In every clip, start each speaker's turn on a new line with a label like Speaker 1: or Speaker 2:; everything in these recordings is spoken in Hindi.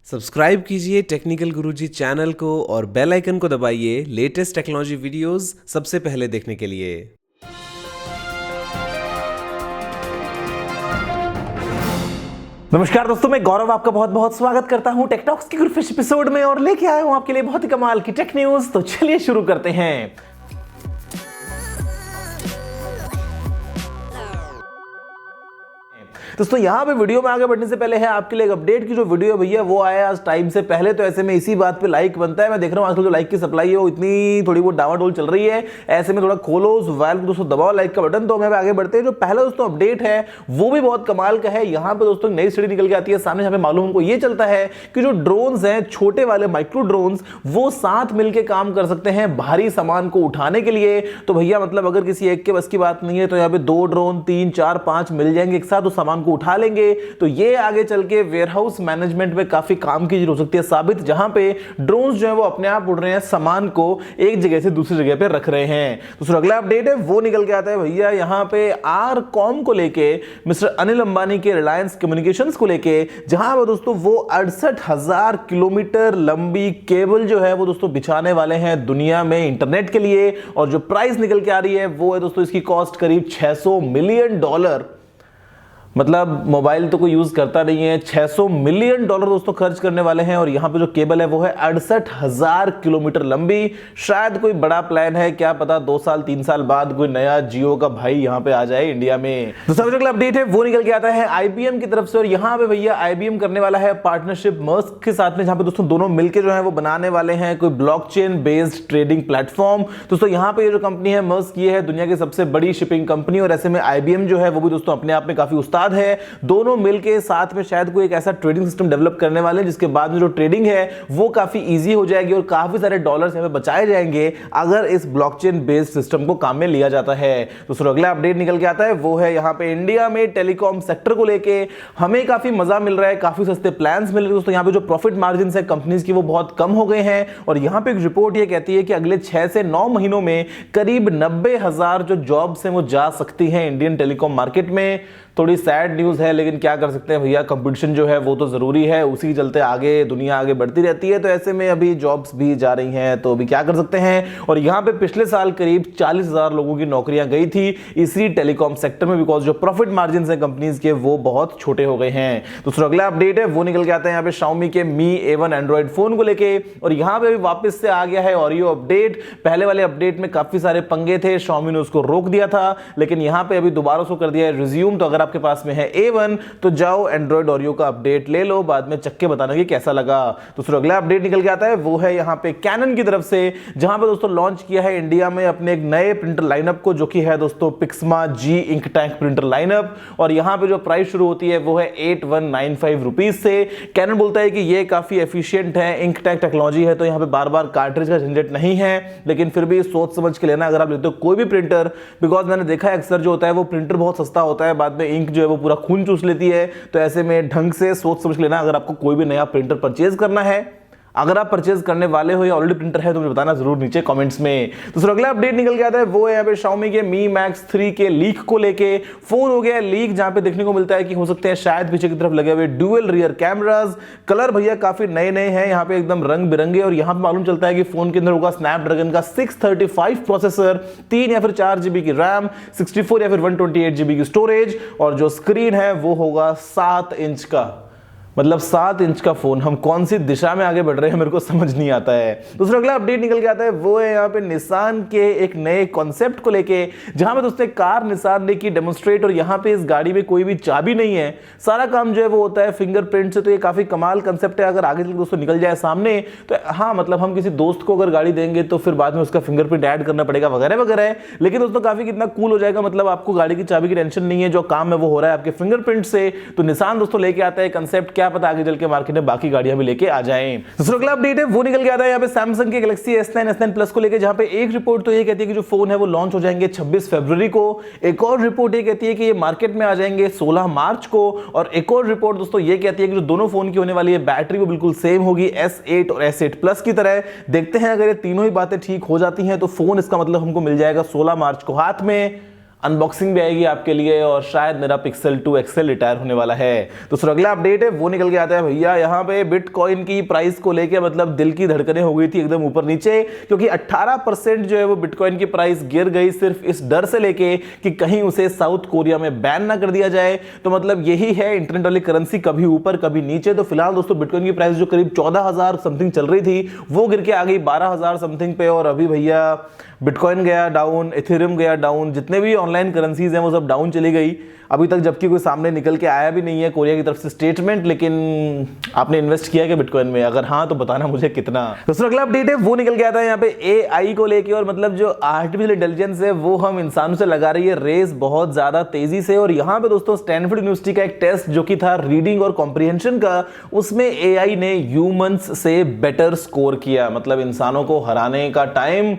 Speaker 1: सब्सक्राइब कीजिए टेक्निकल गुरुजी चैनल को और बेल आइकन को दबाइए लेटेस्ट टेक्नोलॉजी वीडियोस सबसे पहले देखने के लिए।
Speaker 2: नमस्कार दोस्तों, मैं गौरव आपका बहुत बहुत स्वागत करता हूं टेकटॉक्स के फिश एपिसोड में और लेके आया हूं आपके लिए बहुत ही कमाल की टेक न्यूज। तो चलिए शुरू करते हैं। दोस्तों यहां पे वीडियो में आगे बढ़ने से पहले है आपके लिए एक अपडेट की जो वीडियो है भैया वो आया आज टाइम से पहले, तो ऐसे में इसी बात पे लाइक बनता है। मैं देख रहा हूं आजकल जो लाइक की सप्लाई है वो इतनी थोड़ी बहुत डावाडोल चल रही है, ऐसे में थोड़ा खोलो उस वाल को दोस्तों, दबाओ लाइक का बटन। तो हम आगे बढ़ते हैं। जो पहला दोस्तों अपडेट है वो भी बहुत कमाल का है। यहाँ पे दोस्तों नई स्टडी निकल के आती है सामने, यहाँ पे मालूम हमको ये चलता है कि जो ड्रोन्स हैं छोटे वाले माइक्रो ड्रोन्स वो साथ मिलकर काम कर सकते हैं भारी सामान को उठाने के लिए। तो भैया मतलब अगर किसी एक के बस की बात नहीं है तो यहाँ पे 2 ड्रोन 3 4 5 मिल जाएंगे एक साथ, उस सामान को उठा लेंगे। तो ये आगे चल के वेयरहाउस मैनेजमेंट में काफी काम की हो सकती है साबित, जहां पे ड्रोन्स जो है वो अपने आप उड़ रहे हैं, सामान को एक जगह से दूसरी जगह पे रख रहे हैं। तो अगला अपडेट है वो निकल के आता है भैया यहाँ पे आर कॉम को लेके, मिस्टर अनिल अंबानी के रिलायंस कम्युनिकेशंस को लेके, जहां पर दोस्तों वो 68,000 किलोमीटर लंबी केबल जो है वो दोस्तों बिछाने वाले हैं दुनिया में इंटरनेट के लिए। और जो प्राइस निकल के आ रही है वो है दोस्तों इसकी कॉस्ट करीब $600 मिलियन। मतलब मोबाइल तो कोई यूज करता नहीं है, $600 मिलियन दोस्तों खर्च करने वाले हैं। और यहां पे जो केबल है वो है 68,000 किलोमीटर लंबी। शायद कोई बड़ा प्लान है, क्या पता 2 साल 3 साल बाद कोई नया जियो का भाई यहां पे आ जाए इंडिया में। दूसरा अगला अपडेट है वो निकल के आता है आईबीएम की तरफ से, और यहां पे भैया आईबीएम करने वाला है पार्टनरशिप मस्क के साथ में, जहां पे दोस्तों दोनों मिलकर जो है वो बनाने वाले हैं कोई ब्लॉकचेन बेस्ड ट्रेडिंग प्लेटफॉर्म। दोस्तों यहां पे ये जो कंपनी है मस्क, ये है दुनिया की सबसे बड़ी शिपिंग कंपनी, और ऐसे में आईबीएम जो है वो भी दोस्तों अपने आप में काफी उस्ताद है। दोनों मिलके साथ में शायद कोई एक ऐसा ट्रेडिंग सिस्टम डेवलप करने वाले हैं जिसके बाद में जो ट्रेडिंग है वो काफी इजी हो जाएगी और काफी सारे डॉलर्स यहां पे बचाए जाएंगे अगर इस ब्लॉकचेन बेस्ड सिस्टम को काम में लिया जाता है। तो अगला अपडेट निकल के आता है वो है यहां पे इंडिया में टेलीकॉम सेक्टर को लेके हमें काफी मजा मिल रहा है, काफी सस्ते प्लान्स मिल रहे हैं दोस्तों। यहां पे जो प्रॉफिट मार्जिन है कंपनीज की वो बहुत कम हो गए हैं, और यहां पे एक रिपोर्ट ये कहती है कि अगले 6 से 9 महीनों में करीब 90,000 जो जॉब्स हैं वो जा सकती हैं इंडियन टेलीकॉम मार्केट में। थोड़ी सैड न्यूज है लेकिन क्या कर सकते हैं भैया, कंपटीशन जो है वो तो जरूरी है, उसी के चलते आगे दुनिया आगे बढ़ती रहती है। तो ऐसे में अभी जॉब्स भी जा रही हैं तो अभी क्या कर सकते हैं। और यहां पे पिछले साल करीब 40,000 लोगों की नौकरियां गई थी इसी टेलीकॉम सेक्टर में, बिकॉज जो प्रॉफिट मार्जिन है कंपनीज के वो बहुत छोटे हो गए हैं। तो अगला अपडेट है वो निकल के आता है यहाँ पे Xiaomi के Mi A1 एंड्रॉइड फोन को लेके, और यहां पे भी वापस से आ गया है ऑरियो अपडेट। पहले वाले अपडेट में काफी सारे पंगे थे, Xiaomi ने उसको रोक दिया था, लेकिन यहां पे अभी दोबारा उसको कर दिया है रिज्यूम। तो अगर आपके पास में है A1 तो जाओ एंड्रॉइड ऑरियो का अपडेट ले लो, बाद में चक्के बताना कि कैसा लगा। तो अगला अपडेट निकल के आता है वो है यहां पे कैनन की तरफ से, जहां पे दोस्तों लॉन्च किया है इंडिया में अपने एक नए प्रिंटर लाइनअप को, जो कि है दोस्तों Pixma G ink tank printer lineup. और यहां पे जो प्राइस शुरू होती है वो है 8195 रुपीज से। कैनन बोलता है कि ये काफी एफिशिएंट है, इंक टैंक टेक्नोलॉजी है, तो यहां पे बार बार कार्ट्रिज का झंझट नहीं है, लेकिन फिर भी सोच समझ के लेना अगर आप लेते हो कोई भी प्रिंटर, बिकॉज मैंने देखा है अक्सर जो होता है वो प्रिंटर बहुत सस्ता होता है, बाद में इंक जो है वो पूरा खून चूस लेती है। तो ऐसे में ढंग से सोच समझ लेना अगर आपको कोई भी नया प्रिंटर परचेज करना है। अगर आप परचेज करने वाले हो या ऑलरेडी प्रिंटर है तो मुझे बताना जरूर नीचे कमेंट्स में। तो अगला अपडेट निकल के आता है वो है यहाँ पे Xiaomi के Mi Max 3 के लीक को लेके। फोन हो गया लीक, जहां पे देखने को मिलता है कि हो सकते हैं शायद पीछे की तरफ लगे हुए डुअल रियर कैमरास। कलर भैया काफी नए नए हैं यहाँ पे, एकदम रंग बिरंगे, और यहां पे मालूम चलता है कि फोन के अंदर होगा स्नैपड्रैगन का 635 प्रोसेसर, 3 या फिर 4 GB की रैम, 64 या फिर 128 GB की स्टोरेज, और जो स्क्रीन है वो होगा 7 इंच का। मतलब 7 इंच का फोन, हम कौन सी दिशा में आगे बढ़ रहे हैं मेरे को समझ नहीं आता है। दूसरा अगला अपडेट निकल के आता है वो है यहाँ पे निसान के एक नए कॉन्सेप्ट को लेके, जहां पे दोस्तों कार निसान ने की डेमोन्स्ट्रेट, और यहाँ पे इस गाड़ी में कोई भी चाबी नहीं है, सारा काम जो है वो होता है फिंगरप्रिंट से। तो ये काफी कमाल कंसेप्ट है, अगर आगे दोस्तों निकल जाए सामने तो हाँ मतलब हम किसी दोस्त को अगर गाड़ी देंगे तो फिर बाद में उसका फिंगरप्रिंट ऐड करना पड़ेगा वगैरह वगैरह, लेकिन दोस्तों काफी कितना कूल हो जाएगा। मतलब आपको गाड़ी की चाबी की टेंशन नहीं है, जो काम है वो हो रहा है आपके फिंगरप्रिंट से। तो निसान दोस्तों लेके आता है कंसेप्ट, क्या पता आगे चल के मार्केट में बाकी गाड़ियां भी लेके आ जाएं। दूसरा अगला अपडेट है वो निकल के आता है यहाँ पे सैमसंग के गैलेक्सी S9 S9 प्लस को लेके, जहां पे एक रिपोर्ट तो ये कहती है कि जो फोन है वो लॉन्च हो जाएंगे 26 फरवरी को, एक और रिपोर्ट ये कहती है कि ये मार्केट में आ जाएंगे 16 मार्च को, और एक और रिपोर्ट दोस्तों ये कहती है कि जो दोनों फोन की होने वाली है बैटरी वो बिल्कुल सेम होगी S8 और S8 प्लस की तरह। देखते हैं अगर ये तीनों ही बातें ठीक हो जाती हैं तो फोन इसका मतलब हमको मिल जाएगा 16 मार्च को हाथ में। अनबॉक्सिंग भी आएगी आपके लिए और शायद मेरा पिक्सल 2 XL रिटायर होने वाला है। तो अगला अपडेट है वो निकल के आता है भैया यहाँ पे बिटकॉइन की प्राइस को लेके मतलब दिल की धड़कनें हो गई थी एकदम ऊपर नीचे, क्योंकि 18% जो है वो बिटकॉइन की प्राइस गिर गई सिर्फ इस डर से लेके कि कहीं उसे साउथ कोरिया में बैन ना कर दिया जाए। तो मतलब यही है इंटरनेट वाली करेंसी, कभी ऊपर कभी नीचे। तो फिलहाल दोस्तों बिटकॉइन की प्राइस जो करीब 14,000 समथिंग चल रही थी वो गिर के आ गई 12,000 समथिंग पे, और अभी भैया बिटकॉइन गया डाउन, इथेरियम गया डाउन, जितने भी ऑनलाइन करेंसीज हैं वो सब डाउन चली गई अभी तक, जबकि कोई सामने निकल के आया भी नहीं है कोरिया की तरफ से स्टेटमेंट। लेकिन आपने इन्वेस्ट किया क्या बिटकॉइन में? अगर हाँ तो बताना मुझे कितना। दोस्तों अगला अपडेट है वो निकल के आता है यहाँ पे एआई को लेके, और मतलब जो आर्टिफिशियल इंटेलिजेंस है वो हम इंसानों से लगा रही है रेस बहुत ज्यादा तेजी से। और यहाँ पे दोस्तों स्टैनफोर्ड यूनिवर्सिटी का एक टेस्ट जो कि था रीडिंग और कॉम्प्रिहेंशन का, उसमें एआई ने ह्यूमंस से बेटर स्कोर किया। मतलब इंसानों को हराने का टाइम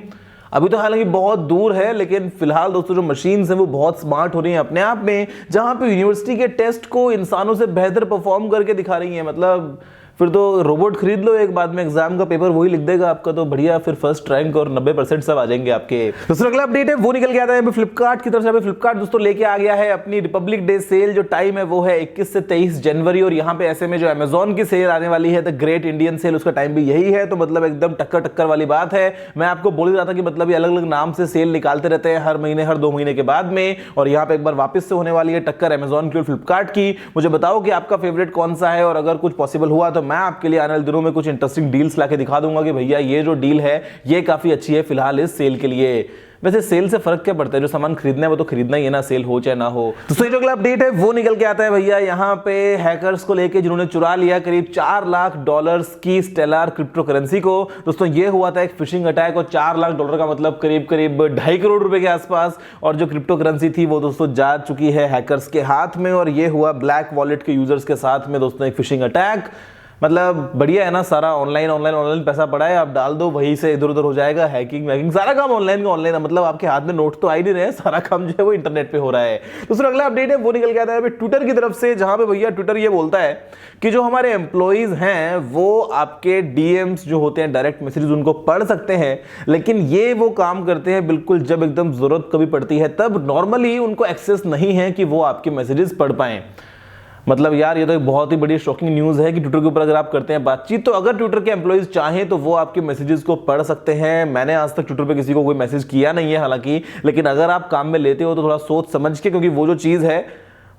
Speaker 2: अभी तो हालांकि बहुत दूर है, लेकिन फिलहाल दोस्तों जो मशीन्स हैं वो बहुत स्मार्ट हो रही हैं अपने आप में, जहां पे यूनिवर्सिटी के टेस्ट को इंसानों से बेहतर परफॉर्म करके दिखा रही हैं। मतलब फिर तो रोबोट खरीद लो, एक बाद में एग्जाम का पेपर वही लिख देगा आपका, तो बढ़िया फिर फर्स्ट रैंक और 90% सब आ जाएंगे आपके। दूसरा अगला अपडेट है वो निकल के आता है फ्लिपकार्ट की तरफ से। फ्लिपकार्ट दोस्तों लेके आ गया है अपनी रिपब्लिक डे सेल, जो टाइम है वो है 21 से 23 जनवरी। और यहाँ पे ऐसे में जो अमेजॉन की सेल आने वाली है द ग्रेट इंडियन सेल, उसका टाइम भी यही है। तो मतलब एकदम टक्कर वाली बात है। मैं आपको बोल रहा था कि मतलब ये अलग अलग नाम से सेल निकालते रहते हैं हर महीने हर 2 महीने के बाद में, और यहाँ पे एक बार वापस से होने वाली है टक्कर अमेजॉन की और फ्लिपकार्ट की। मुझे बताओ कि आपका फेवरेट कौन सा है, और अगर कुछ पॉसिबल हुआ तो मैं आपके लिए आने वाले दिनों में कुछ इंटरेस्टिंग डील्स लाके दिखा दूंगा कि भैया ये जो डील है ये काफी अच्छी है फिलहाल इस सेल के लिए। वैसे सेल से फर्क क्या पड़ता है, जो सामान खरीदना है वो तो खरीदना ही है ना, सेल हो चाहे ना हो। तो जो अगला अपडेट है वो निकल के आता है भैया यहाँ पे हैकर्स को लेके, जिन्होंने चुरा लिया करीब $4 लाख की स्टेलर क्रिप्टो करेंसी को। दोस्तों ये हुआ था एक फिशिंग अटैक, और $4 लाख का मतलब करीब $2.5 करोड़ रुपए के आसपास। और जो क्रिप्टो करेंसी थी वो दोस्तों जा चुकी है हैकर्स के हाथ में, और ये हुआ ब्लैक वॉलेट के यूजर्स के साथ में दोस्तों एक फिशिंग अटैक। मतलब बढ़िया है ना, सारा ऑनलाइन पैसा पड़ा है, आप डाल दो वहीं से इधर उधर हो जाएगा, हैकिंग वैकिंग सारा काम ऑनलाइन का ऑनलाइन है। मतलब आपके हाथ में नोट तो आ ही नहीं रहे, सारा काम जो है वो इंटरनेट पे हो रहा है। दूसरा अगला अपडेट है वो निकल के आता है ट्विटर की तरफ से, जहां पे भैया ट्विटर ये बोलता है कि जो हमारे एम्प्लॉइज हैं वो आपके डीएम्स जो होते हैं डायरेक्ट मैसेजेस उनको पढ़ सकते हैं, लेकिन ये वो काम करते हैं बिल्कुल जब एकदम जरूरत कभी पड़ती है तब, नॉर्मली उनको एक्सेस नहीं है कि वो आपके मैसेजेस पढ़ पाएं। मतलब यार ये तो एक बहुत ही बड़ी शॉकिंग न्यूज़ है कि ट्विटर के ऊपर अगर आप करते हैं बातचीत, तो अगर ट्विटर के एम्प्लॉइज चाहें तो वो आपके मैसेजेस को पढ़ सकते हैं। मैंने आज तक ट्विटर पे किसी को कोई मैसेज किया नहीं है हालांकि, लेकिन अगर आप काम में लेते हो तो थोड़ा सोच समझ के, क्योंकि वो जो चीज़ है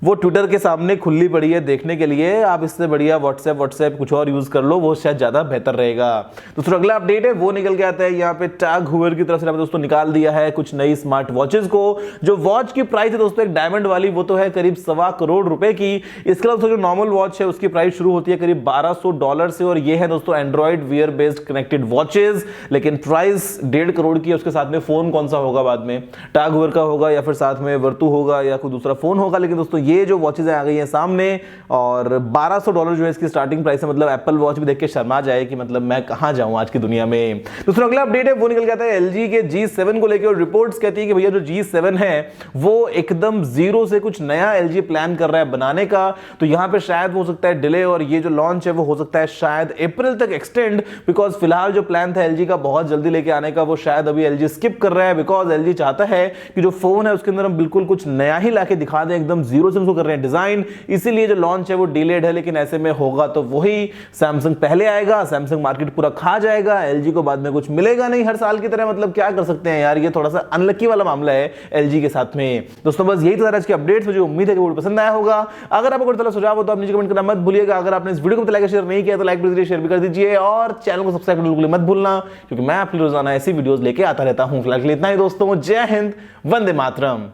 Speaker 2: वो ट्विटर के सामने खुली पड़ी है देखने के लिए। आप इससे बढ़िया व्हाट्सएप कुछ और यूज कर लो, वो शायद ज्यादा बेहतर रहेगा। दूसरा अगला अपडेट है वो निकल के आता है यहाँ पे टैग हुवर की तरफ से दोस्तों निकाल दिया है कुछ नई स्मार्ट वॉचेस को। जो वॉच की प्राइस है दोस्तों एक डायमंड वाली, वो तो है करीब $1.25 करोड़ रुपए की। इसके अलावा जो नॉर्मल वॉच है उसकी प्राइस शुरू होती है करीब $1200 से, और ये है दोस्तों Android wear based connected watches, लेकिन प्राइस 1.5 करोड़ की है। उसके साथ में फोन कौन सा होगा बाद में, टैग हुवर का होगा या फिर साथ में वर्तु होगा या कोई दूसरा फोन होगा। लेकिन दोस्तों ये जो वॉचेज आ गई हैं सामने, और $1200 जो है इसकी स्टार्टिंग प्राइस है। मतलब एप्पल वॉच भी देख के शर्मा जाए कि मतलब मैं कहां जाऊं आज की दुनिया में। दूसरा अगला अपडेट है वो निकल के आता है एलजी के G7 को लेकर, और रिपोर्ट्स कहती है कि भैया जो G7 है वो एकदम जीरो से कुछ नया एलजी प्लान कर रहा है बनाने का। तो यहां पे शायद हो सकता है डिले, और ये जो लॉन्च है वो हो सकता है शायद अप्रैल तक एक्सटेंड, बिकॉज फिलहाल जो प्लान था एलजी का बहुत जल्दी लेके आने का वो शायद अभी एलजी स्किप कर रहा है, बिकॉज एलजी चाहता है कि जो फोन है उसके अंदर हम बिल्कुल कुछ नया ही लाके दिखा दें, एकदम जीरो से उसको कर रहे हैं डिजाइन। इसीलिए जो लॉन्च है वो डिलेड है, लेकिन ऐसे में होगा तो वही सैमसंग पहले आएगा, सैमसंग मार्केट पूरा खा जाएगा, एलजी को बाद में कुछ मिलेगा नहीं हर साल की तरह। मतलब क्या कर सकते हैं यार, ये थोड़ा सा अनलकी वाला मामला है एलजी के साथ में। दोस्तों बस यही था आज के अपडेट्स, मुझे उम्मीद है कि वीडियो पसंद आया होगा। अगर आपको कोई सुझाव हो तो आप नीचे कमेंट करना मत भूलिएगा। अगर आपने इस वीडियो को लाइक शेयर नहीं किया तो लाइक प्लीज शेयर भी कर दीजिए, और चैनल को सब्सक्राइब करना बिल्कुल मत भूलना, क्योंकि मैं आपके लिए रोजाना ऐसी वीडियोस लेके आता रहता हूं। फिलहाल इतना ही दोस्तों, जय हिंद, वंदे मातरम।